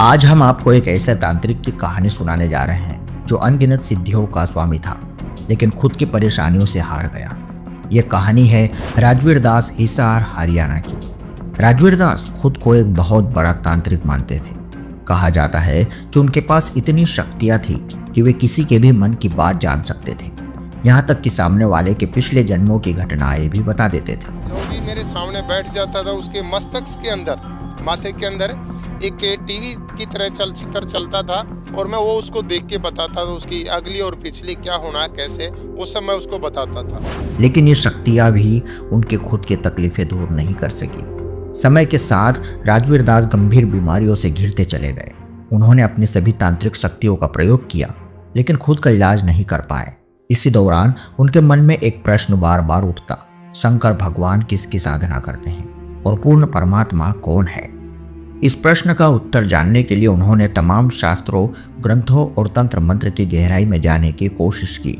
आज हम आपको एक ऐसे तांत्रिक की कहानी सुनाने जा रहे हैं जो अनगिनत सिद्धियों का स्वामी था, लेकिन खुद की परेशानियों से हार गया। ये कहानी है राजवीर दास हिसार हरियाणा की। राजवीर दास खुद को एक बहुत बड़ा तांत्रिक मानते थे। कहा जाता है कि उनके पास इतनी शक्तियां थी कि वे किसी के भी मन की बात जान सकते थे, यहाँ तक कि सामने वाले के पिछले जन्मों की घटनाएं भी बता देते थे। जो भी मेरे सामने बैठ जाता था उसके मस्तक के अंदर, माथे के अंदर एक टीवी की तरह चलचित्र चलता था और मैं वो उसको देख के बताता था, उसकी अगली और पिछली क्या होना है, कैसे, वो सब मैं उसको बताता था। लेकिन ये शक्तियां भी उनके खुद की तकलीफें दूर नहीं कर सकी। समय के साथ राजवीर दास गंभीर बीमारियों से घिरते चले गए। उन्होंने अपनी सभी तांत्रिक शक्तियों का प्रयोग किया, लेकिन खुद का इलाज नहीं कर पाए। इसी दौरान उनके मन में एक प्रश्न बार बार उठता, शंकर भगवान किसकी साधना करते हैं और पूर्ण परमात्मा कौन है? इस प्रश्न का उत्तर जानने के लिए उन्होंने तमाम शास्त्रों, ग्रंथों और तंत्र मंत्र की गहराई में जाने की कोशिश की।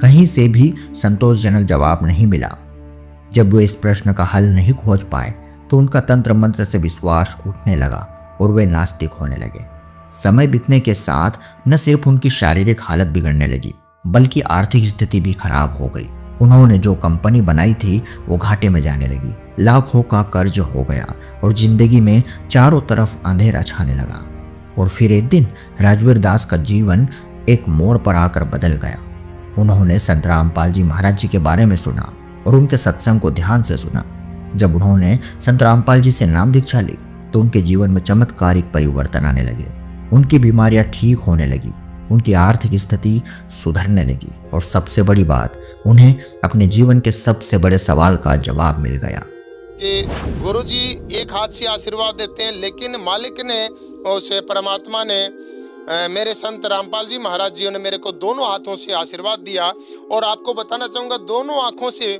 कहीं से भी संतोषजनक जवाब नहीं मिला। जब वे इस प्रश्न का हल नहीं खोज पाए तो उनका तंत्र मंत्र से विश्वास उठने लगा और वे नास्तिक होने लगे। समय बीतने के साथ न सिर्फ उनकी शारीरिक हालत बिगड़ने लगी, बल्कि आर्थिक स्थिति भी खराब हो गई। उन्होंने जो कंपनी बनाई थी वो घाटे में जाने लगी, लाखों का कर्ज हो गया और जिंदगी में चारों तरफ अंधेरा छाने लगा। और फिर एक दिन राजवीर दास का जीवन एक मोड़ पर आकर बदल गया। उन्होंने संत रामपाल जी महाराज जी के बारे में सुना और उनके सत्संग को ध्यान से सुना। जब उन्होंने संत रामपाल जी से नाम दीक्षा ली तो उनके जीवन में चमत्कारिक परिवर्तन आने लगे। उनकी बीमारियां ठीक होने लगी, उनकी आर्थिक स्थिति सुधरने लगी और सबसे बड़ी बात, उन्हें अपने जीवन के सबसे बड़े सवाल का जवाब मिल गया कि गुरुजी एक हाथ से आशीर्वाद देते हैं, लेकिन मालिक ने उसे परमात्मा ने मेरे संत रामपाल जी महाराज जी ने मेरे को दोनों हाथों से आशीर्वाद दिया। और आपको बताना चाहूँगा, दोनों आँखों से,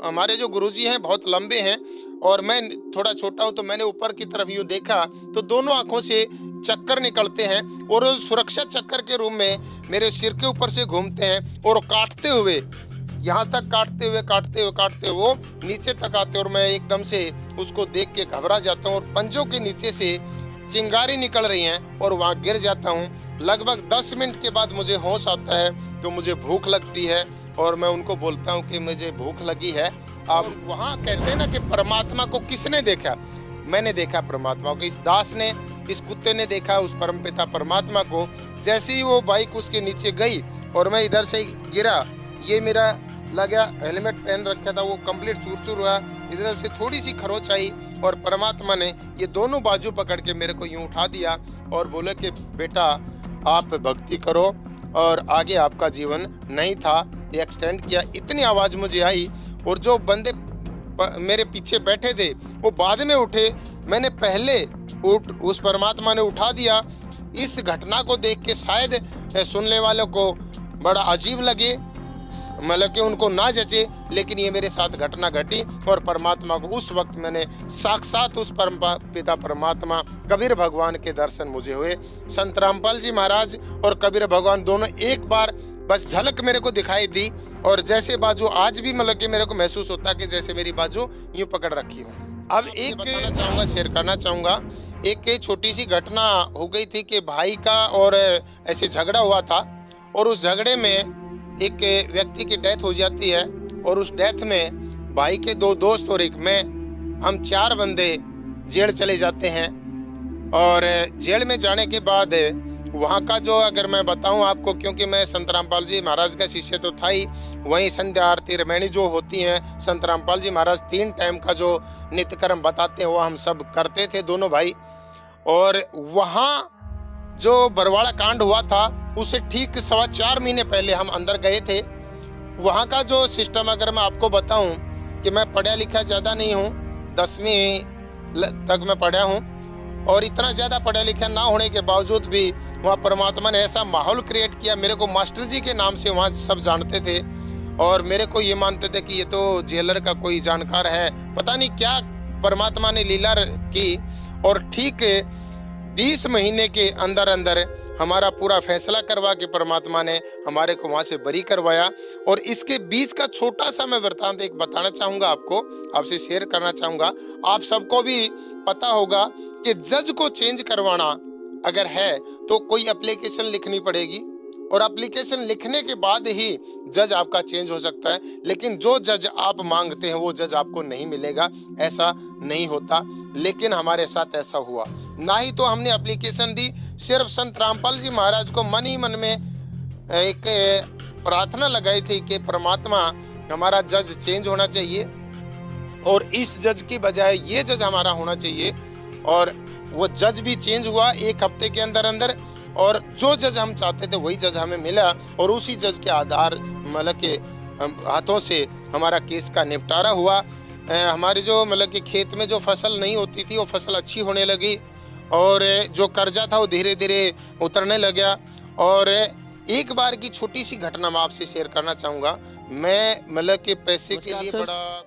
हमारे जो गुरुजी हैं बहुत लंबे हैं और मैं थोड़ा छोटा हूँ, तो मैंने ऊपर की तरफ यूँ देखा तो दोनों आँखों से चक्कर निकलते हैं और सुरक्षा चक्कर के रूप में मेरे सिर के ऊपर से घूमते हैं और काटते हुए, यहाँ तक काटते हुए वो नीचे तक आते और मैं एकदम से उसको देख के घबरा जाता हूँ और पंजों के नीचे से चिंगारी निकल रही हैं और वहाँ गिर जाता हूँ। लगभग 10 मिनट के बाद मुझे होश आता है तो मुझे भूख लगती है और मैं उनको बोलता हूँ कि मुझे भूख लगी है। अब वहाँ कहते हैं ना कि परमात्मा को किसने देखा? मैंने देखा परमात्मा को। इस दास ने, इस कुत्ते ने देखा उस परमपिता परमात्मा को। जैसे ही वो बाइक उसके नीचे गई और मैं इधर से गिरा, ये मेरा लगा, हेलमेट पहन रखा था, वो कंप्लीट चूर हुआ, इधर से थोड़ी सी खरोच आई और परमात्मा ने ये दोनों बाजू पकड़ के मेरे को यूं उठा दिया और बोले कि बेटा आप भक्ति करो और आगे आपका जीवन नहीं था, ये एक्सटेंड किया। इतनी आवाज़ मुझे आई और जो बंदे मेरे पीछे बैठे थे वो बाद में उठे, मैंने पहले उस परमात्मा ने उठा दिया। इस घटना को देख के शायद सुनने वालों को बड़ा अजीब लगे, मतलब कि उनको ना जचे, लेकिन ये मेरे साथ घटना घटी और परमात्मा को उस वक्त मैंने साक्षात उस परम पिता परमात्मा कबीर भगवान के दर्शन मुझे हुए। संत रामपाल जी महाराज और कबीर भगवान दोनों एक बार बस झलक मेरे को दिखाई दी और जैसे बाजू आज भी मतलब कि मेरे को महसूस होता है कि जैसे मेरी बाजू यूं पकड़ रखी हो। अब एक बताना चाहूँगा, शेयर करना चाहूँगा, एक छोटी सी घटना हो गई थी कि भाई का और ऐसे झगड़ा हुआ था और उस झगड़े में एक व्यक्ति की डेथ हो जाती है और उस डेथ में भाई के 2 दोस्त और एक मैं, हम 4 बंदे जेल चले जाते हैं। और जेल में जाने के बाद वहाँ का जो, अगर मैं बताऊँ आपको, क्योंकि मैं संत रामपाल जी महाराज का शिष्य तो था ही, वहीं संध्या आरती रामायणी जो होती हैं, संत रामपाल जी महाराज 3 टाइम का जो नित्यकर्म बताते हैं वो हम सब करते थे दोनों भाई। और वहाँ जो बरवाड़ा कांड हुआ था उससे ठीक 4.25 महीने पहले हम अंदर गए थे। वहाँ का जो सिस्टम, अगर मैं आपको बताऊं कि मैं पढ़ा लिखा ज़्यादा नहीं हूँ, 10वीं तक मैं पढ़ा हूँ और इतना ज़्यादा पढ़ा लिखा ना होने के बावजूद भी वहाँ परमात्मा ने ऐसा माहौल क्रिएट किया। मेरे को मास्टर जी के नाम से वहाँ सब जानते थे और मेरे को ये मानते थे कि ये तो जेलर का कोई जानकार है, पता नहीं क्या परमात्मा ने लीला की। और ठीक 20 महीने के अंदर अंदर हमारा पूरा फैसला करवा के परमात्मा ने हमारे को वहाँ से बरी करवाया। और इसके बीच का छोटा सा मैं वृत्तांत एक बताना चाहूँगा, आपसे शेयर करना चाहूँगा। आप सबको भी पता होगा कि जज को चेंज करवाना अगर है तो कोई एप्लीकेशन लिखनी पड़ेगी, और एप्लीकेशन लिखने के बाद ही जज आपका चेंज हो सकता है। लेकिन जो जज आप मांगते हैं वो जज आपको नहीं मिलेगा, ऐसा नहीं होता। लेकिन हमारे साथ ऐसा हुआ, ना ही तो हमने एप्लीकेशन दी, सिर्फ संत रामपाल जी महाराज को मन ही मन में एक प्रार्थना लगाई थी कि परमात्मा हमारा जज चेंज होना चाहिए और इस जज की बजाय ये जज हमारा होना चाहिए। और वो जज भी चेंज हुआ 1 हफ्ते के अंदर अंदर, और जो जज हम चाहते थे वही जज हमें मिला, और उसी जज के आधार मतलब के हाथों से हमारा केस का निपटारा हुआ। हमारे जो मतलब कि खेत में जो फसल नहीं होती थी वो फसल अच्छी होने लगी, और जो कर्जा था वो धीरे धीरे उतरने लगा। और एक बार की छोटी सी घटना मैं आपसे शेयर करना चाहूँगा। मैं मतलब कि पैसे के लिए बड़ा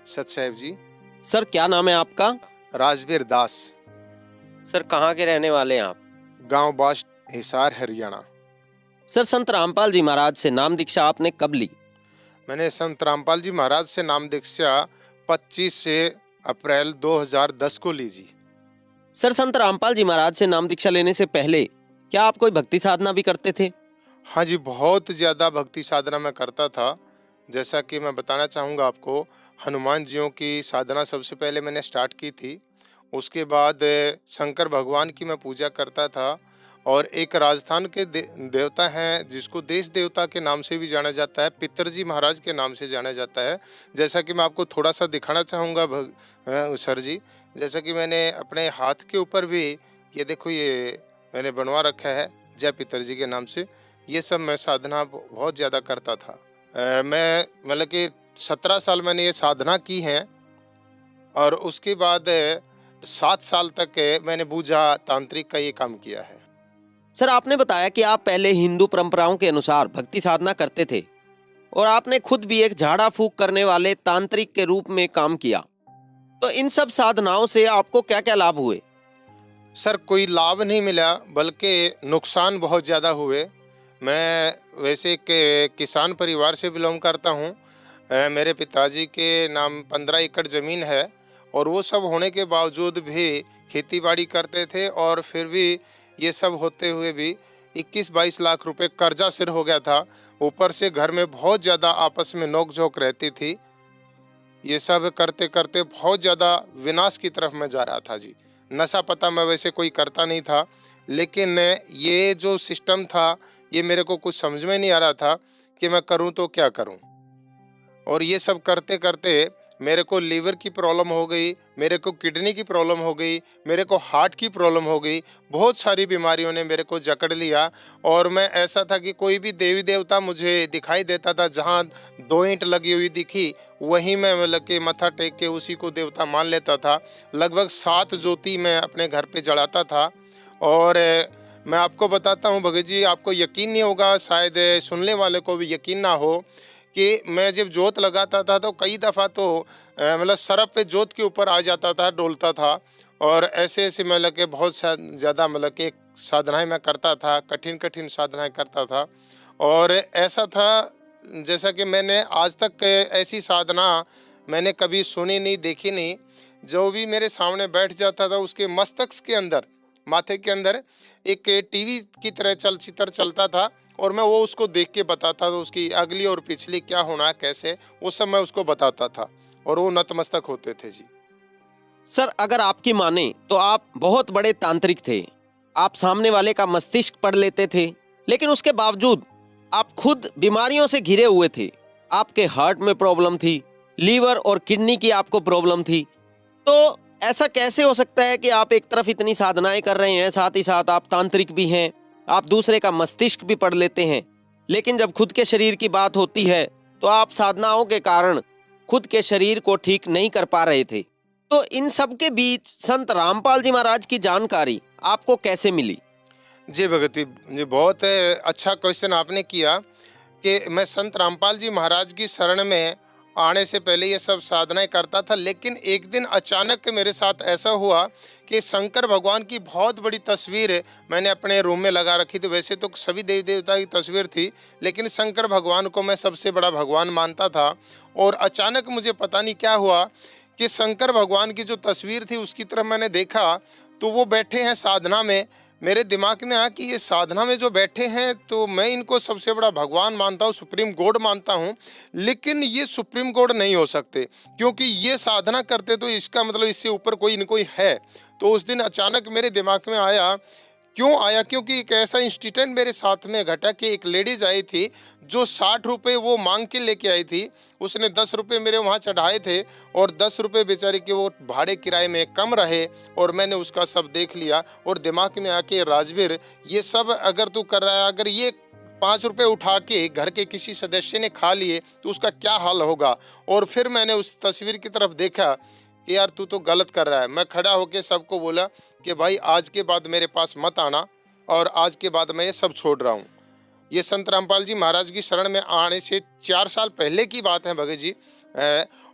सत साहब जी। सर क्या नाम है आपका? राजवीर दास। सर कहाँ के रहने वाले हैं आप? गांव बास्ट, हिसार, हरियाणा। सर संत रामपाल जी महाराज से नाम दीक्षा आपने कब ली? मैंने संत रामपाल जी महाराज से नाम दीक्षा 25 अप्रैल 2010 को ली जी। सर संत रामपाल जी महाराज से नाम दीक्षा लेने से पहले क्या आप कोई भक्ति साधना भी करते थे? हाँ जी, बहुत ज़्यादा भक्ति साधना मैं करता था। जैसा कि मैं बताना चाहूँगा आपको, हनुमान जियों की साधना सबसे पहले मैंने स्टार्ट की थी। उसके बाद शंकर भगवान की मैं पूजा करता था, और एक राजस्थान के देवता हैं जिसको देश देवता के नाम से भी जाना जाता है, पितरजी महाराज के नाम से जाना जाता है। जैसा कि मैं आपको थोड़ा सा दिखाना चाहूँगा सर जी, जैसा कि मैंने अपने हाथ के ऊपर भी ये देखो, ये मैंने बनवा रखा है जय पितरजी के नाम से। ये सब मैं साधना बहुत ज़्यादा करता था। मैं मतलब कि 17 साल मैंने ये साधना की है, और उसके बाद 7 साल तक मैंने पूजा तांत्रिक का ये काम किया है। सर आपने बताया कि आप पहले हिंदू परंपराओं के अनुसार भक्ति साधना करते थे, और आपने खुद भी एक झाड़ा फूक करने वाले तांत्रिक के रूप में काम किया। तो इन सब साधनाओं से आपको क्या क्या लाभ हुए? सर कोई लाभ नहीं मिला, बल्कि नुकसान बहुत ज़्यादा हुए। मैं वैसे एक किसान परिवार से बिलोंग करता हूँ। मेरे पिताजी के नाम 15 एकड़ ज़मीन है, और वो सब होने के बावजूद भी खेती बाड़ी करते थे, और फिर भी ये सब होते हुए भी 21-22 लाख रुपए कर्जा सिर हो गया था। ऊपर से घर में बहुत ज़्यादा आपस में नोक झोंक रहती थी। ये सब करते करते बहुत ज़्यादा विनाश की तरफ मैं जा रहा था जी। नशा पता मैं वैसे कोई करता नहीं था, लेकिन ये जो सिस्टम था ये मेरे को कुछ समझ में नहीं आ रहा था कि मैं करूं तो क्या करूं। और ये सब करते करते मेरे को लीवर की प्रॉब्लम हो गई, मेरे को किडनी की प्रॉब्लम हो गई, मेरे को हार्ट की प्रॉब्लम हो गई। बहुत सारी बीमारियों ने मेरे को जकड़ लिया, और मैं ऐसा था कि कोई भी देवी देवता मुझे दिखाई देता था, जहाँ 2 ईंट लगी हुई दिखी वहीं मैं मतलब कि मत्था टेक के उसी को देवता मान लेता था। लगभग 7 ज्योति मैं अपने घर पे जलाता था। और मैं आपको बताता हूँ भगत जी, आपको यकीन नहीं होगा, शायद सुनने वाले को भी यकीन ना हो, कि मैं जब जोत लगाता था तो कई दफ़ा तो मतलब सरफ पे जोत के ऊपर आ जाता था, डोलता था। और ऐसे ऐसे मतलब कि बहुत ज़्यादा मतलब कि साधनाएं मैं करता था, कठिन कठिन साधनाएं करता था। और ऐसा था जैसा कि मैंने आज तक ऐसी साधना मैंने कभी सुनी नहीं, देखी नहीं। जो भी मेरे सामने बैठ जाता था उसके मस्तक के अंदर, माथे के अंदर एक टीवी की तरह चलचित्र चलता था, और मैं वो उसको देख के बताता था, उसकी अगली और पिछली क्या होना है, कैसे, वो सब मैं उसको बताता था, और वो नतमस्तक होते थे जी। सर अगर आपकी माने तो आप बहुत बड़े तांत्रिक थे। आप सामने वाले का मस्तिष्क पढ़ लेते थे, लेकिन उसके बावजूद आप खुद बीमारियों से घिरे हुए थे। आपके हार्ट में प्रॉब्लम थी, लीवर और किडनी की आपको प्रॉब्लम थी। तो ऐसा कैसे हो सकता है कि आप एक तरफ इतनी साधनाएं कर रहे हैं, साथ ही साथ आप तांत्रिक भी हैं, आप दूसरे का मस्तिष्क भी पढ़ लेते हैं, लेकिन जब खुद के शरीर की बात होती है तो आप साधनाओं के कारण खुद के शरीर को ठीक नहीं कर पा रहे थे। तो इन सब के बीच संत रामपाल जी महाराज की जानकारी आपको कैसे मिली? जी भगत जी, बहुत अच्छा क्वेश्चन आपने किया कि मैं संत रामपाल जी महाराज की शरण में आने से पहले ये सब साधनाएं करता था। लेकिन एक दिन अचानक मेरे साथ ऐसा हुआ कि शंकर भगवान की बहुत बड़ी तस्वीर मैंने अपने रूम में लगा रखी थी। वैसे तो सभी देवी देवता की तस्वीर थी, लेकिन शंकर भगवान को मैं सबसे बड़ा भगवान मानता था। और अचानक मुझे पता नहीं क्या हुआ कि शंकर भगवान की जो तस्वीर थी उसकी तरफ मैंने देखा, तो वो बैठे हैं साधना में। मेरे दिमाग में आया कि ये साधना में जो बैठे हैं तो मैं इनको सबसे बड़ा भगवान मानता हूँ, सुप्रीम गॉड मानता हूँ, लेकिन ये सुप्रीम गॉड नहीं हो सकते क्योंकि ये साधना करते तो इसका मतलब इससे ऊपर कोई न कोई है। तो उस दिन अचानक मेरे दिमाग में आया, क्यों आया, क्योंकि एक ऐसा इंसिडेंट मेरे साथ में घटा कि एक लेडीज आई थी जो 60 रुपये वो मांग के लेके आई थी। उसने 10 रुपये मेरे वहाँ चढ़ाए थे और 10 रुपये बेचारे के वो भाड़े किराए में कम रहे और मैंने उसका सब देख लिया और दिमाग में आके राजवीर ये सब अगर तू कर रहा है, अगर ये 5 रुपये उठा के घर के किसी सदस्य ने खा लिए तो उसका क्या हाल होगा। और फिर मैंने उस तस्वीर की तरफ देखा कि यार तू तो गलत कर रहा है। मैं खड़ा होके सबको बोला कि भाई आज के बाद मेरे पास मत आना और आज के बाद मैं ये सब छोड़ रहा हूँ। ये संत रामपाल जी महाराज की शरण में आने से 4 साल पहले की बात है भगत जी।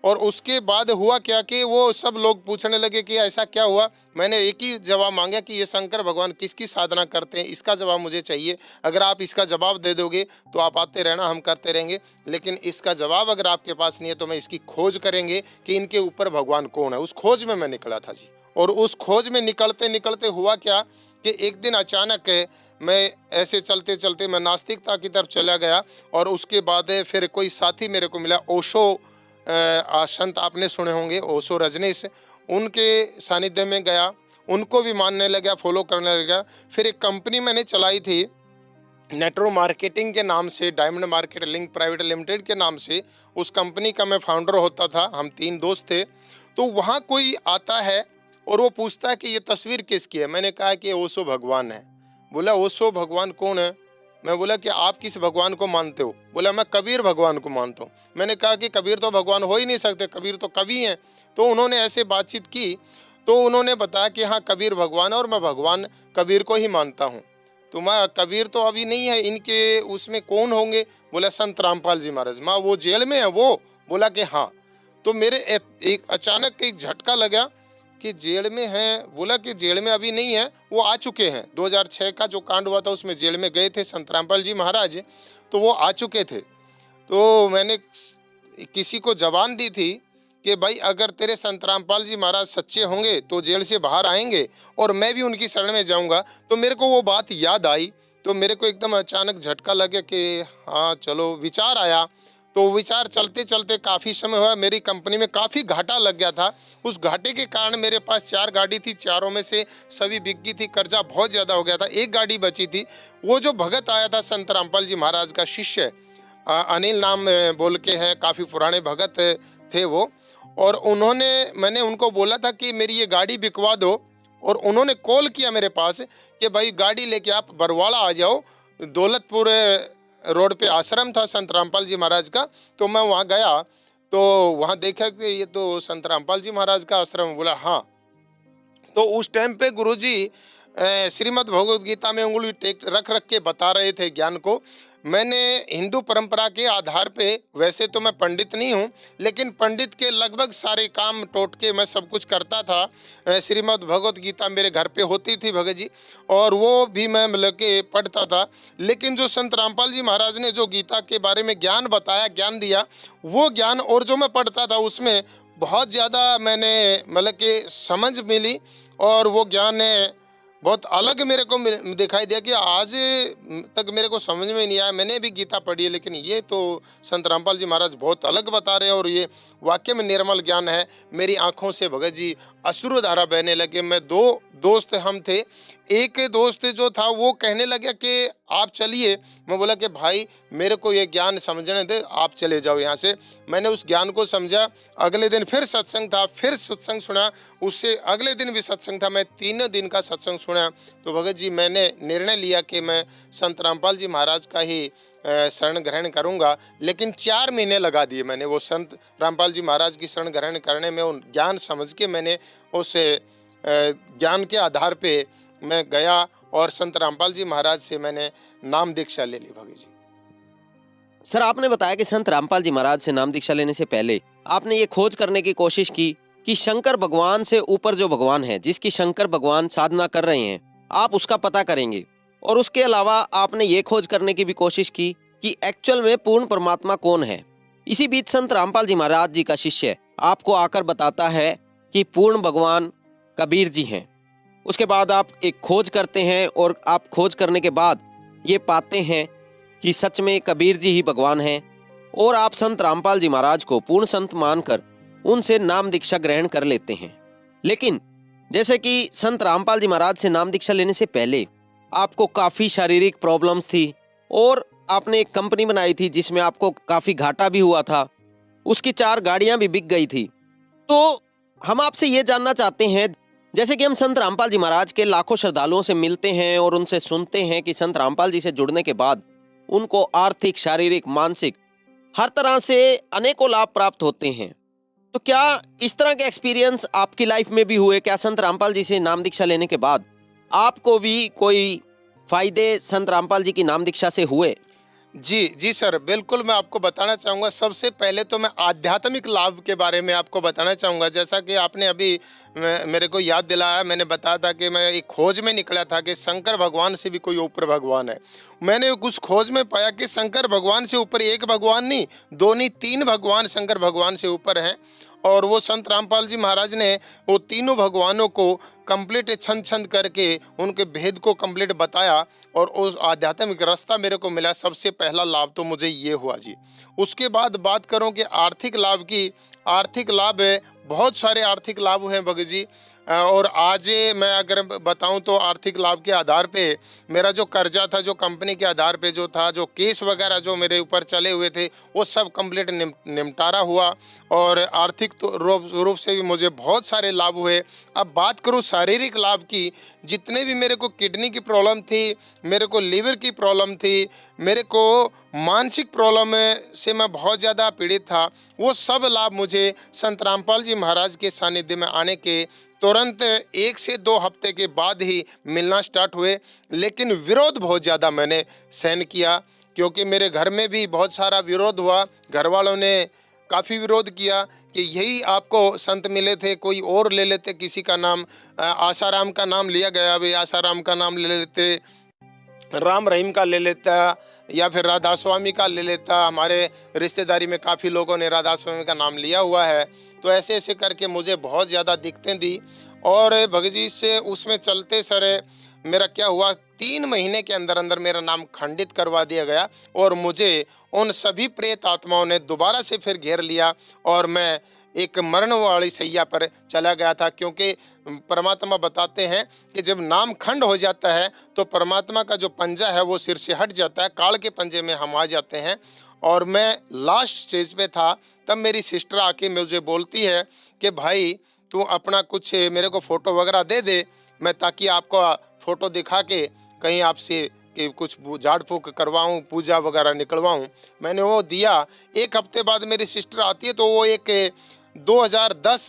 और उसके बाद हुआ क्या कि वो सब लोग पूछने लगे कि ऐसा क्या हुआ। मैंने एक ही जवाब मांगा कि ये शंकर भगवान किसकी साधना करते हैं, इसका जवाब मुझे चाहिए। अगर आप इसका जवाब दे दोगे तो आप आते रहना, हम करते रहेंगे, लेकिन इसका जवाब अगर आपके पास नहीं है तो मैं इसकी खोज करेंगे कि इनके ऊपर भगवान कौन है। उस खोज में मैं निकला था जी। और उस खोज में निकलते निकलते हुआ क्या कि एक दिन अचानक मैं ऐसे चलते चलते मैं नास्तिकता की तरफ चला गया और उसके बाद फिर कोई साथी मेरे को मिला, ओशो संत आपने सुने होंगे, ओशो रजनीश, उनके सानिध्य में गया, उनको भी मानने लगा, फॉलो करने लगा। फिर एक कंपनी मैंने चलाई थी नेटवर्क मार्केटिंग के नाम से, diamond market link private limited के नाम से। उस कंपनी का मैं फाउंडर होता था, हम 3 दोस्त थे। तो वहाँ कोई आता है और वो पूछता है कि ये तस्वीर किसकी है। मैंने कहा कि ओशो भगवान है। बोला ओशो भगवान कौन है। मैं बोला कि आप किस भगवान को मानते हो। बोला मैं कबीर भगवान को मानता हूँ। मैंने कहा कि कबीर तो भगवान हो ही नहीं सकते, कबीर तो कवि हैं। तो उन्होंने ऐसे बातचीत की तो उन्होंने बताया कि हाँ कबीर भगवान है और मैं भगवान कबीर को ही मानता हूँ। तो मैं कबीर तो अभी नहीं है, इनके उसमें कौन होंगे। बोला संत रामपाल जी महाराज। माँ वो जेल में है वो। बोला कि हाँ। तो मेरे एक अचानक एक झटका लगा कि जेल में हैं। बोला कि जेल में अभी नहीं है, वो आ चुके हैं। 2006 का जो कांड हुआ था उसमें जेल में गए थे संत रामपाल जी महाराज, तो वो आ चुके थे। तो मैंने किसी को जबान दी थी कि भाई अगर तेरे संत रामपाल जी महाराज सच्चे होंगे तो जेल से बाहर आएंगे और मैं भी उनकी शरण में जाऊंगा। तो मेरे को वो बात याद आई, तो मेरे को एकदम अचानक झटका लगे कि हाँ चलो, विचार आया। तो विचार चलते चलते काफ़ी समय हुआ, मेरी कंपनी में काफ़ी घाटा लग गया था। उस घाटे के कारण मेरे पास 4 गाड़ी थी, चारों में से सभी बिक गई थी, कर्जा बहुत ज़्यादा हो गया था। एक गाड़ी बची थी। वो जो भगत आया था संत रामपाल जी महाराज का शिष्य, अनिल नाम बोल के है, काफ़ी पुराने भगत थे वो। और मैंने उनको बोला था कि मेरी ये गाड़ी बिकवा दो। और उन्होंने कॉल किया मेरे पास कि भाई गाड़ी लेके आप बरवाड़ा आ जाओ। दौलतपुर रोड पे आश्रम था संत रामपाल जी महाराज का। तो मैं वहाँ गया तो वहाँ देखा कि ये तो संत रामपाल जी महाराज का आश्रम। बोला हाँ। तो उस टाइम पे गुरुजी श्रीमद् भगवद गीता में उंगली रख के बता रहे थे ज्ञान को। मैंने हिंदू परंपरा के आधार पे, वैसे तो मैं पंडित नहीं हूँ, लेकिन पंडित के लगभग सारे काम टोटके मैं सब कुछ करता था। श्रीमद् भगवद गीता मेरे घर पे होती थी भगत जी, और वो भी मैं मतलब के पढ़ता था। लेकिन जो संत रामपाल जी महाराज ने जो गीता के बारे में ज्ञान बताया, ज्ञान दिया, वो ज्ञान और जो मैं पढ़ता था उसमें बहुत ज़्यादा मैंने मतलब के समझ मिली। और वो ज्ञान बहुत अलग मेरे को दिखाई दिया कि आज तक मेरे को समझ में नहीं आया। मैंने भी गीता पढ़ी है, लेकिन ये तो संत रामपाल जी महाराज बहुत अलग बता रहे हैं और ये वाकई में निर्मल ज्ञान है। मेरी आंखों से भगत जी अश्रुधारा बहने लगे। मैं 2 दोस्त हम थे। एक दोस्त जो था वो कहने लगा कि आप चलिए। मैं बोला कि भाई मेरे को ये ज्ञान समझने दे, आप चले जाओ यहाँ से। मैंने उस ज्ञान को समझा। अगले दिन फिर सत्संग था, फिर सत्संग सुना। उससे अगले दिन भी सत्संग था। मैं 3 दिन का सत्संग सुना। तो भगत जी मैंने निर्णय लिया कि मैं संत रामपाल जी महाराज का ही शरण ग्रहण करूंगा। लेकिन 4 महीने लगा दिए मैंने वो संत रामपाल जी महाराज की शरण ग्रहण करने में। उन ज्ञान समझ के मैंने उस ज्ञान के आधार पे मैं गया और संत रामपाल जी महाराज से मैंने नाम दीक्षा ले ली भगत जी। सर, आपने बताया कि संत रामपाल जी महाराज से नाम दीक्षा लेने से पहले आपने ये खोज करने की कोशिश की कि शंकर भगवान से ऊपर जो भगवान है, जिसकी शंकर भगवान साधना कर रहे हैं, आप उसका पता करेंगे। और उसके अलावा आपने ये खोज करने की भी कोशिश की कि एक्चुअल में पूर्ण परमात्मा कौन है। इसी बीच संत रामपाल जी महाराज जी का शिष्य आपको आकर बताता है कि पूर्ण भगवान कबीर जी हैं। उसके बाद आप एक खोज करते हैं और आप खोज करने के बाद ये पाते हैं कि सच में कबीर जी ही भगवान हैं और आप संत रामपाल जी महाराज को पूर्ण संत मानकर उनसे नाम दीक्षा ग्रहण कर लेते हैं। लेकिन जैसे कि संत रामपाल जी महाराज से नाम दीक्षा लेने से पहले आपको काफ़ी शारीरिक प्रॉब्लम्स थी और आपने एक कंपनी बनाई थी जिसमें आपको काफ़ी घाटा भी हुआ था, उसकी 4 गाड़ियां भी बिक गई थी। तो हम आपसे ये जानना चाहते हैं, जैसे कि हम संत रामपाल जी महाराज के लाखों श्रद्धालुओं से मिलते हैं और उनसे सुनते हैं कि संत रामपाल जी से जुड़ने के बाद उनको आर्थिक, शारीरिक, मानसिक हर तरह से अनेकों लाभ प्राप्त होते हैं। तो क्या इस तरह के एक्सपीरियंस आपकी लाइफ में भी हुए? क्या संत रामपाल जी से नाम दीक्षा लेने के बाद आपको भी कोई फायदे संत रामपाल जी की नाम दीक्षा से हुए? जी सर, बिल्कुल मैं आपको बताना चाहूँगा। सबसे पहले तो मैं आध्यात्मिक लाभ के बारे में आपको बताना चाहूँगा। जैसा कि आपने अभी मेरे को याद दिलाया, मैंने बताया था कि मैं एक खोज में निकला था कि शंकर भगवान से भी कोई ऊपर भगवान है। मैंने उस खोज में पाया कि शंकर भगवान से ऊपर एक भगवान नहीं, 2 नहीं 3 भगवान शंकर भगवान से ऊपर हैं। और वो संत रामपाल जी महाराज ने वो तीनों भगवानों को कंप्लीट छंद छंद करके उनके भेद को कंप्लीट बताया और उस आध्यात्मिक रास्ता मेरे को मिला। सबसे पहला लाभ तो मुझे ये हुआ जी। उसके बाद बात करूं कि आर्थिक लाभ की, आर्थिक लाभ है, बहुत सारे आर्थिक लाभ हैं भगत जी। और आज मैं अगर बताऊं तो आर्थिक लाभ के आधार पे मेरा जो कर्जा था, जो कंपनी के आधार पे जो था, जो केस वगैरह जो मेरे ऊपर चले हुए थे, वो सब कंप्लीट निपटारा हुआ और आर्थिक तो रूप से भी मुझे बहुत सारे लाभ हुए। अब बात करूं शारीरिक लाभ की, जितने भी मेरे को किडनी की प्रॉब्लम थी, मेरे को लीवर की प्रॉब्लम थी, मेरे को मानसिक प्रॉब्लम से मैं बहुत ज़्यादा पीड़ित था, वो सब लाभ मुझे संत रामपाल जी महाराज के सानिध्य में आने के तुरंत 1 से 2 हफ्ते के बाद ही मिलना स्टार्ट हुए। लेकिन विरोध बहुत ज़्यादा मैंने सहन किया, क्योंकि मेरे घर में भी बहुत सारा विरोध हुआ। घर वालों ने काफ़ी विरोध किया कि यही आपको संत मिले थे, कोई और ले लेते, किसी का नाम आसाराम का नाम लिया गया, भाई आसाराम का नाम ले लेते, राम रहीम का ले लेता, या फिर राधा स्वामी का ले लेता। हमारे रिश्तेदारी में काफ़ी लोगों ने राधा स्वामी का नाम लिया हुआ है। तो ऐसे ऐसे करके मुझे बहुत ज़्यादा दिक्कतें दी और भगत जी से उसमें चलते सर मेरा क्या हुआ, 3 महीने के अंदर अंदर मेरा नाम खंडित करवा दिया गया और मुझे उन सभी प्रेत आत्माओं ने दोबारा से फिर घेर लिया और मैं एक मरण वाली सैया पर चला गया था। क्योंकि परमात्मा बताते हैं कि जब नाम खंड हो जाता है तो परमात्मा का जो पंजा है वो सिर से हट जाता है, काल के पंजे में हम आ जाते हैं। और मैं लास्ट स्टेज पे था, तब मेरी सिस्टर आके मुझे बोलती है कि भाई तू अपना कुछ मेरे को फ़ोटो वगैरह दे दे, मैं ताकि आपको फ़ोटो दिखा के कहीं आपसे कि कुछ झाड़ फूँक करवाऊँ, पूजा वगैरह निकलवाऊँ। मैंने वो दिया। 1 हफ्ते बाद मेरी सिस्टर आती है, तो वो एक 2010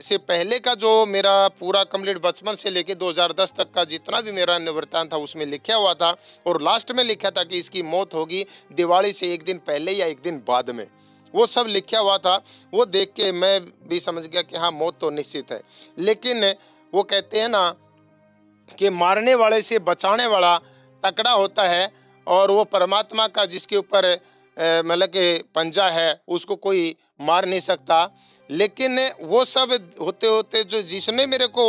से पहले का जो मेरा पूरा कंप्लीट बचपन से लेके 2010 तक का जितना भी मेरा निवृत्तांत था उसमें लिखा हुआ था और लास्ट में लिखा था कि इसकी मौत होगी दिवाली से 1 दिन पहले या 1 दिन बाद में, वो सब लिखा हुआ था। वो देख के मैं भी समझ गया कि हाँ, मौत तो निश्चित है। लेकिन वो कहते हैं ना कि मारने वाले से बचाने वाला तकड़ा होता है और वो परमात्मा का जिसके ऊपर मतलब कि पंजा है उसको कोई मार नहीं सकता। लेकिन वो सब होते होते जो जिसने मेरे को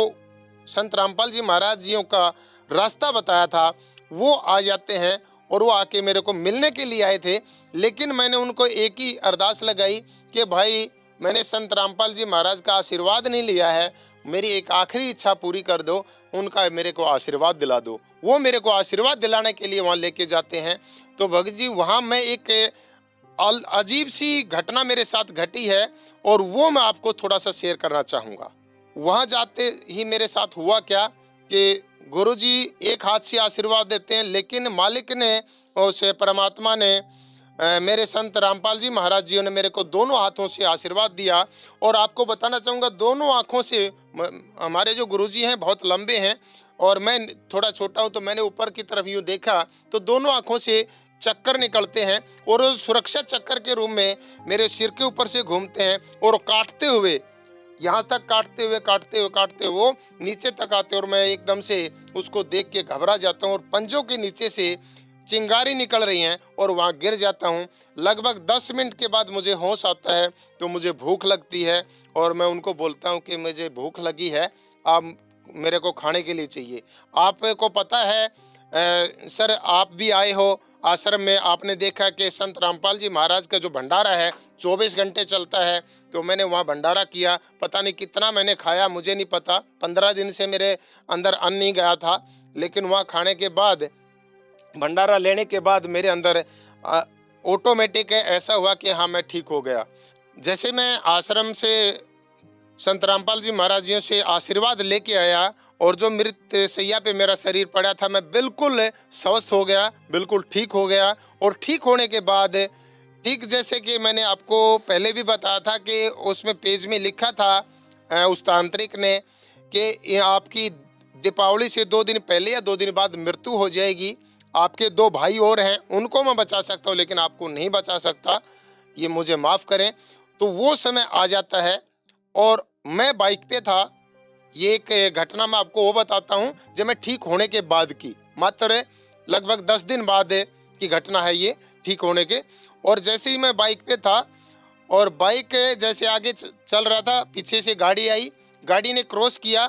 संत रामपाल जी महाराज जियों का रास्ता बताया था वो आ जाते हैं और वो आके मेरे को मिलने के लिए आए थे। लेकिन मैंने उनको एक ही अरदास लगाई कि भाई मैंने संत रामपाल जी महाराज का आशीर्वाद नहीं लिया है, मेरी एक आखिरी इच्छा पूरी कर दो, उनका मेरे को आशीर्वाद दिला दो। वो मेरे को आशीर्वाद दिलाने के लिए वहाँ लेके जाते हैं। तो भगत जी वहाँ मैं एक अजीब सी घटना मेरे साथ घटी है और वो मैं आपको थोड़ा सा शेयर करना चाहूँगा। वहाँ जाते ही मेरे साथ हुआ क्या कि गुरुजी एक हाथ से आशीर्वाद देते हैं, लेकिन मालिक ने उसे परमात्मा ने मेरे संत रामपाल जी महाराज जी ने मेरे को दोनों हाथों से आशीर्वाद दिया। और आपको बताना चाहूँगा दोनों आँखों से, हमारे जो गुरुजी हैं बहुत लंबे हैं और मैं थोड़ा छोटा हूँ, तो मैंने ऊपर की तरफ यूँ देखा तो दोनों आँखों से चक्कर निकलते हैं और सुरक्षा चक्कर के रूप में मेरे सिर के ऊपर से घूमते हैं और काटते हुए यहाँ तक काटते हुए वो नीचे तक आते और मैं एकदम से उसको देख के घबरा जाता हूँ और पंजों के नीचे से चिंगारी निकल रही हैं और वहाँ गिर जाता हूँ। लगभग 10 मिनट के बाद मुझे होश आता है तो मुझे भूख लगती है और मैं उनको बोलता हूँ कि मुझे भूख लगी है, आप मेरे को खाने के लिए चाहिए। आपको पता है सर, आप भी आए हो आश्रम में, आपने देखा कि संत रामपाल जी महाराज का जो भंडारा है 24 घंटे चलता है। तो मैंने वहाँ भंडारा किया, पता नहीं कितना मैंने खाया, मुझे नहीं पता। 15 दिन से मेरे अंदर अन्न नहीं गया था, लेकिन वहाँ खाने के बाद, भंडारा लेने के बाद मेरे अंदर ऑटोमेटिक ऐसा हुआ कि हाँ, मैं ठीक हो गया। जैसे मैं आश्रम से संत रामपाल जी महाराज जियों से आशीर्वाद लेके आया और जो मृत सैया पे मेरा शरीर पड़ा था, मैं बिल्कुल स्वस्थ हो गया, बिल्कुल ठीक हो गया। और ठीक होने के बाद, ठीक जैसे कि मैंने आपको पहले भी बताया था कि उसमें पेज में लिखा था उस तांत्रिक ने कि ये आपकी दीपावली से 2 दिन पहले या 2 दिन बाद मृत्यु हो जाएगी। आपके 2 भाई और हैं, उनको मैं बचा सकता हूँ लेकिन आपको नहीं बचा सकता, ये मुझे माफ़ करें। तो वो समय आ जाता है और मैं बाइक पे था। ये एक घटना मैं आपको वो बताता हूँ जब मैं ठीक होने के बाद की, मात्र लगभग 10 दिन बाद की घटना है ये, ठीक होने के। और जैसे ही मैं बाइक पे था और बाइक जैसे आगे चल रहा था, पीछे से गाड़ी आई, गाड़ी ने क्रॉस किया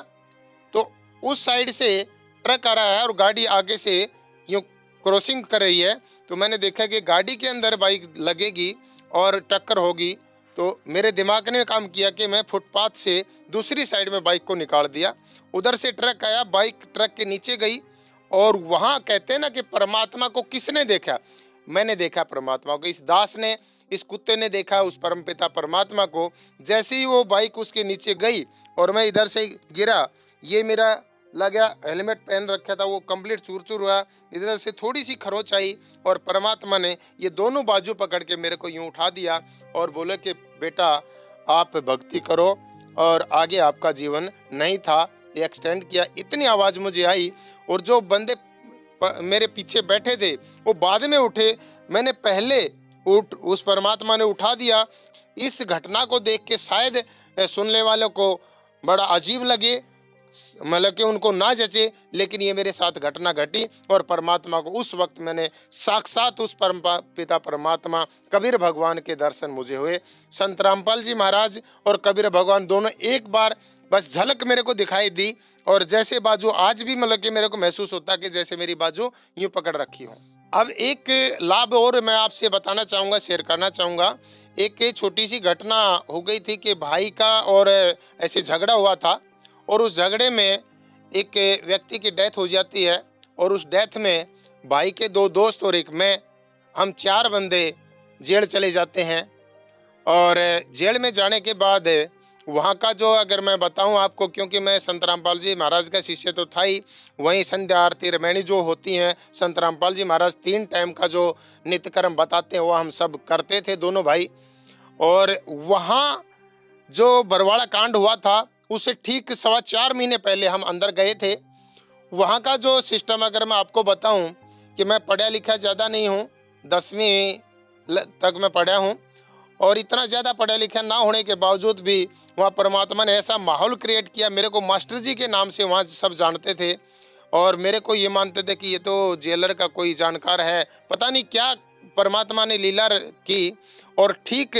तो उस साइड से ट्रक आ रहा है और गाड़ी आगे से यूँ क्रॉसिंग कर रही है। तो मैंने देखा कि गाड़ी के अंदर बाइक लगेगी और टक्कर होगी। तो मेरे दिमाग ने काम किया कि मैं फुटपाथ से दूसरी साइड में बाइक को निकाल दिया। उधर से ट्रक आया, बाइक ट्रक के नीचे गई और वहाँ कहते हैं ना कि परमात्मा को किसने देखा? मैंने देखा परमात्मा को। इस दास ने, इस कुत्ते ने देखा उस परमपिता परमात्मा को। जैसे ही वो बाइक उसके नीचे गई और मैं इधर से गिरा, ये मेरा लगा, हेलमेट पहन रखा था, वो कंप्लीट चूर चूर हुआ, इधर से थोड़ी सी खरोच आई और परमात्मा ने ये दोनों बाजू पकड़ के मेरे को यूं उठा दिया और बोले कि बेटा आप भक्ति करो और आगे आपका जीवन नहीं था। ये एक्सटेंड किया। इतनी आवाज़ मुझे आई और जो बंदे मेरे पीछे बैठे थे वो बाद में उठे, मैंने पहले उस परमात्मा ने उठा दिया। इस घटना को देख के शायद सुनने वालों को बड़ा अजीब लगे, मतलब कि उनको ना जचे, लेकिन ये मेरे साथ घटना घटी और परमात्मा को उस वक्त मैंने साक्षात उस परम पिता परमात्मा कबीर भगवान के दर्शन मुझे हुए। संत रामपाल जी महाराज और कबीर भगवान दोनों एक बार बस झलक मेरे को दिखाई दी और जैसे बाजू आज भी मतलब कि मेरे को महसूस होता कि जैसे मेरी बाजू यूँ पकड़ रखी हो। अब एक लाभ और मैं आपसे बताना चाहूँगा, शेयर करना चाहूँगा। एक छोटी सी घटना हो गई थी कि भाई का और ऐसे झगड़ा हुआ था और उस झगड़े में एक व्यक्ति की डेथ हो जाती है और उस डेथ में भाई के 2 दोस्त और एक मैं, हम 4 बंदे जेल चले जाते हैं। और जेल में जाने के बाद वहाँ का जो, अगर मैं बताऊँ आपको, क्योंकि मैं संत रामपाल जी महाराज का शिष्य तो था ही, वहीं संध्या आरती रामायणी जो होती हैं, संत रामपाल जी महाराज 3 टाइम का जो नित्य कर्म बताते हैं वो हम सब करते थे दोनों भाई। और वहाँ जो बरवाड़ा कांड हुआ था उससे ठीक 4.25 महीने पहले हम अंदर गए थे। वहाँ का जो सिस्टम अगर मैं आपको बताऊं कि मैं पढ़ा लिखा ज़्यादा नहीं हूँ, 10वीं तक मैं पढ़ा हूँ और इतना ज़्यादा पढ़ा लिखा ना होने के बावजूद भी वहाँ परमात्मा ने ऐसा माहौल क्रिएट किया। मेरे को मास्टर जी के नाम से वहाँ सब जानते थे और मेरे को ये मानते थे कि ये तो जेलर का कोई जानकार है, पता नहीं क्या परमात्मा ने लीला की। और ठीक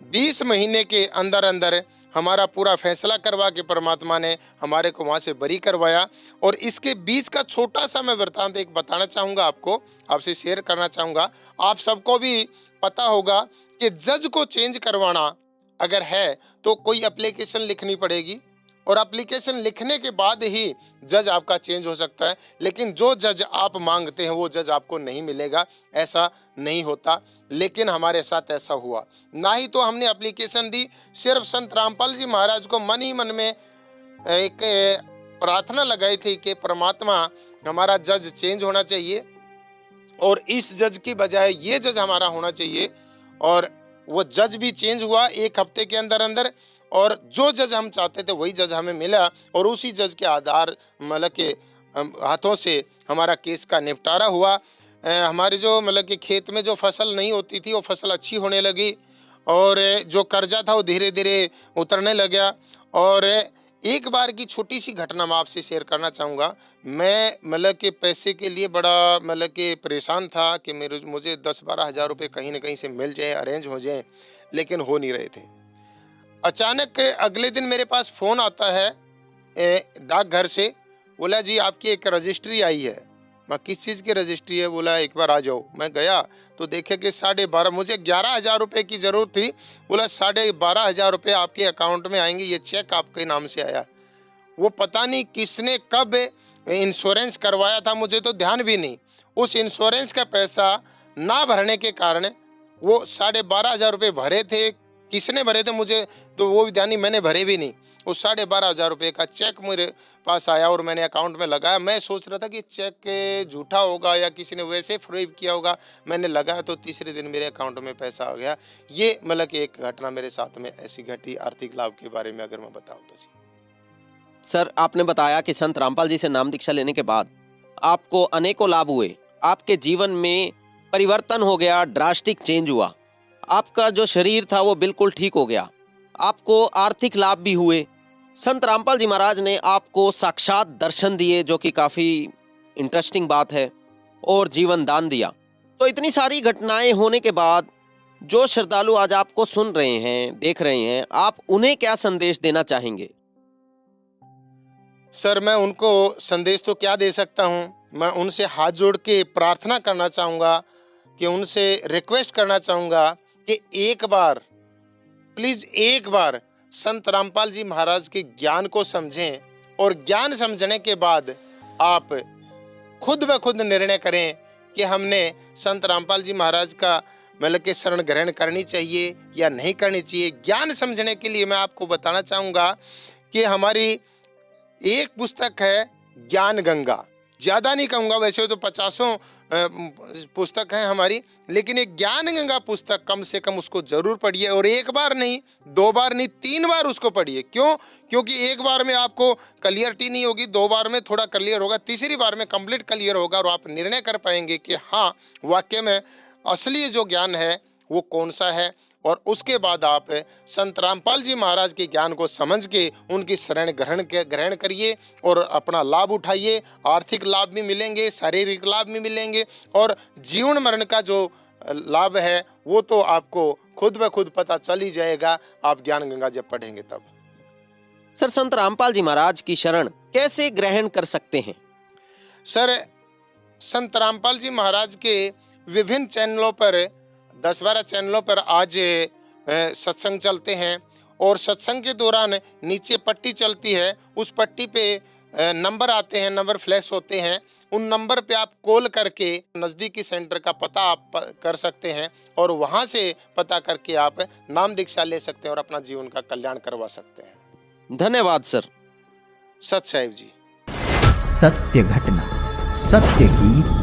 20 महीने के अंदर अंदर हमारा पूरा फैसला करवा के परमात्मा ने हमारे को वहाँ से बरी करवाया। और इसके बीच का छोटा सा मैं वृत्तांत एक बताना चाहूँगा, आपको, आपसे शेयर करना चाहूँगा। आप सबको भी पता होगा कि जज को चेंज करवाना अगर है तो कोई एप्लीकेशन लिखनी पड़ेगी और एप्लीकेशन लिखने के बाद ही जज आपका चेंज हो सकता है। लेकिन जो जज आप मांगते हैं वो जज आपको नहीं मिलेगा, ऐसा नहीं होता। लेकिन हमारे साथ ऐसा हुआ। ना ही तो हमने एप्लीकेशन दी, सिर्फ संत रामपाल जी महाराज को मन ही मन में एक प्रार्थना लगाई थी कि परमात्मा हमारा जज चेंज होना चाहिए और इस जज की बजाय ये जज हमारा होना चाहिए। और वो जज भी चेंज हुआ 1 हफ्ते के अंदर अंदर और जो जज हम चाहते थे वही जज हमें मिला और उसी जज के आधार मतलब के हाथों से हमारा केस का निपटारा हुआ। हमारे जो मतलब कि खेत में जो फसल नहीं होती थी वो फसल अच्छी होने लगी और जो कर्जा था वो धीरे धीरे उतरने लगा। और एक बार की छोटी सी घटना मैं आपसे शेयर करना चाहूँगा। मैं मतलब कि पैसे के लिए बड़ा मतलब कि परेशान था कि मुझे 10-12 हज़ार रुपये कहीं ना कहीं से मिल जाए, अरेंज हो जाए, लेकिन हो नहीं रहे थे। अचानक अगले दिन मेरे पास फ़ोन आता है डाकघर से, बोला जी आपकी एक रजिस्ट्री आई है। मैं किस चीज़ की रजिस्ट्री है? बोला एक बार आ जाओ। मैं गया तो देखे कि 12.5, मुझे 11,000 रुपये की ज़रूरत थी। बोला 12,500 रुपये आपके अकाउंट में आएंगे, ये चेक आपके नाम से आया। वो पता नहीं किसने कब इंश्योरेंस करवाया था, मुझे तो ध्यान भी नहीं। उस इंश्योरेंस का पैसा ना भरने के कारण वो 12,500 रुपये भरे थे, किसने भरे थे मुझे तो वो भी ध्यान नहीं, मैंने भरे भी नहीं। उस 12,500 रुपये का चेक मेरे पास आया और मैंने अकाउंट में लगाया। मैं सोच रहा था कि चेक झूठा होगा या किसी ने वैसे फ्रॉड किया होगा। मैंने लगाया तो तीसरे दिन मेरे अकाउंट में पैसा आ गया। ये मतलब कि एक घटना मेरे साथ में ऐसी घटी आर्थिक लाभ के बारे में अगर मैं बताऊँ तो जी। सर, आपने बताया कि संत रामपाल जी से नाम दीक्षा लेने के बाद आपको अनेकों लाभ हुए, आपके जीवन में परिवर्तन हो गया, ड्रास्टिक चेंज हुआ, आपका जो शरीर था वो बिल्कुल ठीक हो गया, आपको आर्थिक लाभ भी हुए। संत रामपाल जी महाराज ने आपको साक्षात दर्शन दिए, जो कि काफ़ी इंटरेस्टिंग बात है, और जीवन दान दिया। तो इतनी सारी घटनाएं होने के बाद जो श्रद्धालु आज आपको सुन रहे हैं, देख रहे हैं, आप उन्हें क्या संदेश देना चाहेंगे? सर, मैं उनको संदेश तो क्या दे सकता हूँ, मैं उनसे हाथ जोड़ के प्रार्थना करना चाहूँगा, कि उनसे रिक्वेस्ट करना चाहूँगा कि एक बार, प्लीज़ एक बार संत रामपाल जी महाराज के ज्ञान को समझें, और ज्ञान समझने के बाद आप खुद ब खुद निर्णय करें कि हमने संत रामपाल जी महाराज का मतलब कि शरण ग्रहण करनी चाहिए या नहीं करनी चाहिए। ज्ञान समझने के लिए मैं आपको बताना चाहूँगा कि हमारी एक पुस्तक है ज्ञान गंगा, ज़्यादा नहीं कहूँगा, वैसे तो 50 पुस्तक हैं हमारी, लेकिन एक ज्ञान गंगा पुस्तक कम से कम उसको ज़रूर पढ़िए, और एक बार नहीं, 2 बार नहीं, 3 बार उसको पढ़िए। क्यों? क्योंकि एक बार में आपको क्लियरिटी नहीं होगी, 2 बार में थोड़ा क्लियर होगा, तीसरी बार में कंप्लीट क्लियर होगा, और आप निर्णय कर पाएंगे कि हाँ वाकई में असली जो ज्ञान है वो कौन सा है। और उसके बाद आप संत रामपाल जी महाराज के ज्ञान को समझ के उनकी शरण ग्रहण करिए और अपना लाभ उठाइए। आर्थिक लाभ भी मिलेंगे, शारीरिक लाभ भी मिलेंगे, और जीवन मरण का जो लाभ है वो तो आपको खुद ब खुद पता चल ही जाएगा, आप ज्ञान गंगा जब पढ़ेंगे तब। सर, संत रामपाल जी महाराज की शरण कैसे ग्रहण कर सकते हैं? सर, संत रामपाल जी महाराज के विभिन्न चैनलों पर, 10-12 चैनलों पर आज सत्संग चलते हैं, और सत्संग के दौरान नीचे पट्टी चलती है, उस पट्टी पे नंबर आते हैं, नंबर फ्लैश होते हैं। उन नंबर पे आप कॉल करके नज़दीकी सेंटर का पता आप कर सकते हैं, और वहाँ से पता करके आप नाम दीक्षा ले सकते हैं और अपना जीवन का कल्याण करवा सकते हैं। धन्यवाद सर। सत साहिब जी। सत्य घटना, सत्य की